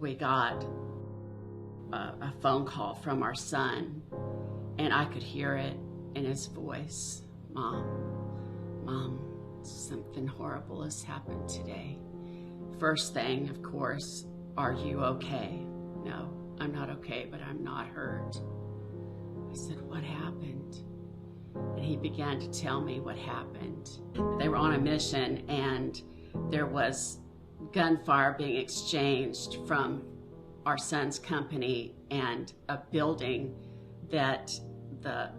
we got a phone call from our son, and I could hear it in his voice. Mom, something horrible has happened today. First thing, of course, are you okay? No, I'm not okay, but I'm not hurt. I said, what happened? And he began to tell me what happened. They were on a mission, and there was gunfire being exchanged from our son's company and a building that the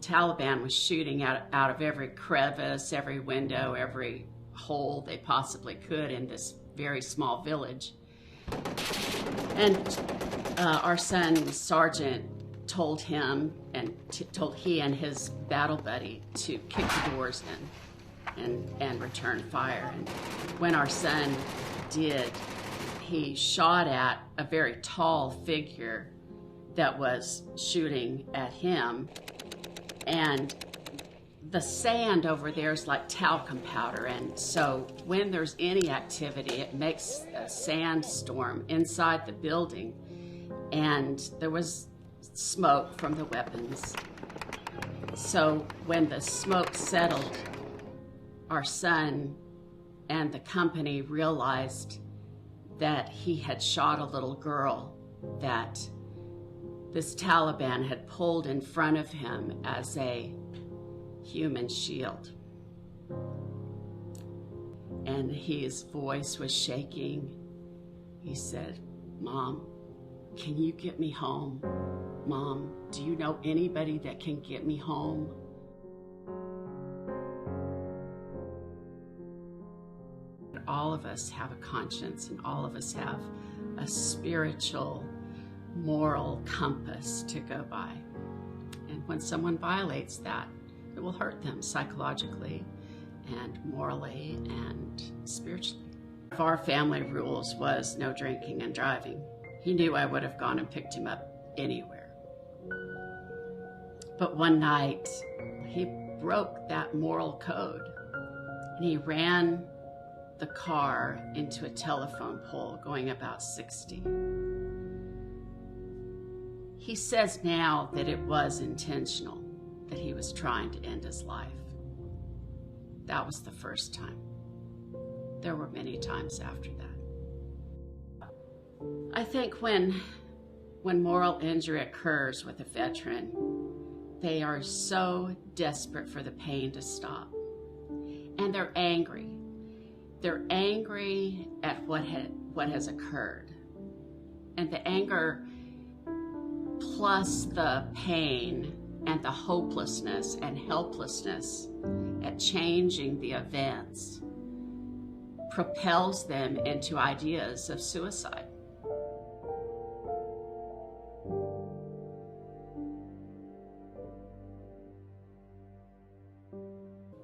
Taliban was shooting out of every crevice, every window, every hole they possibly could in this very small village. And our son's sergeant told him told he and his battle buddy to kick the doors in and return fire. And when our son did, he shot at a very tall figure that was shooting at him. And the sand over there is like talcum powder, and so when there's any activity, it makes a sandstorm inside the building, and there was smoke from the weapons. So when the smoke settled, our son and the company realized that he had shot a little girl that this Taliban had pulled in front of him as a human shield. And his voice was shaking. He said, Mom, can you get me home? Mom, do you know anybody that can get me home? All of us have a conscience, and all of us have a spiritual, moral compass to go by. And when someone violates that, it will hurt them psychologically and morally and spiritually. Our family rules was no drinking and driving. He knew I would have gone and picked him up anywhere. But one night, he broke that moral code, and he ran the car into a telephone pole going about 60. He says now that it was intentional, that he was trying to end his life. That was the first time. There were many times after that. I think when moral injury occurs with a veteran, they are so desperate for the pain to stop. And they're angry. They're angry at what has occurred. And the anger plus the pain and the hopelessness and helplessness at changing the events propels them into ideas of suicide.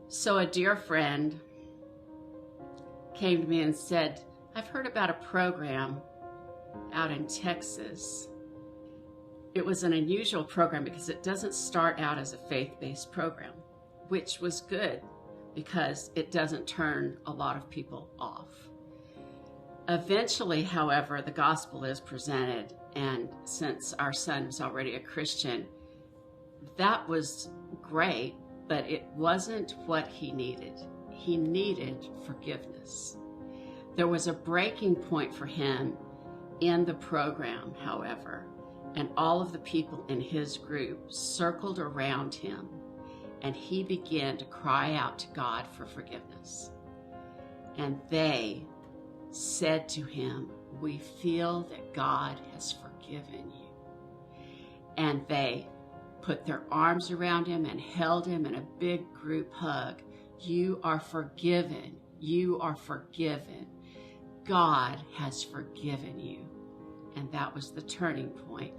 So a dear friend came to me and said, I've heard about a program out in Texas. It was an unusual program because it doesn't start out as a faith-based program, which was good because it doesn't turn a lot of people off. Eventually, however, the gospel is presented, and since our son was already a Christian, that was great, but it wasn't what he needed. He needed forgiveness. There was a breaking point for him in the program, however, and all of the people in his group circled around him, and he began to cry out to God for forgiveness. And they said to him, we feel that God has forgiven you. And they put their arms around him and held him in a big group hug. You are forgiven. You are forgiven. God has forgiven you. And that was the turning point.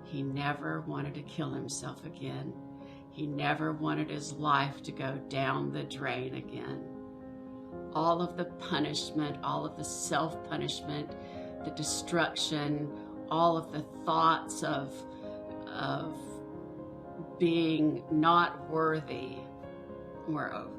He never wanted to kill himself again. He never wanted his life to go down the drain again. All of the punishment, all of the self-punishment, the destruction, all of the thoughts of being not worthy were over.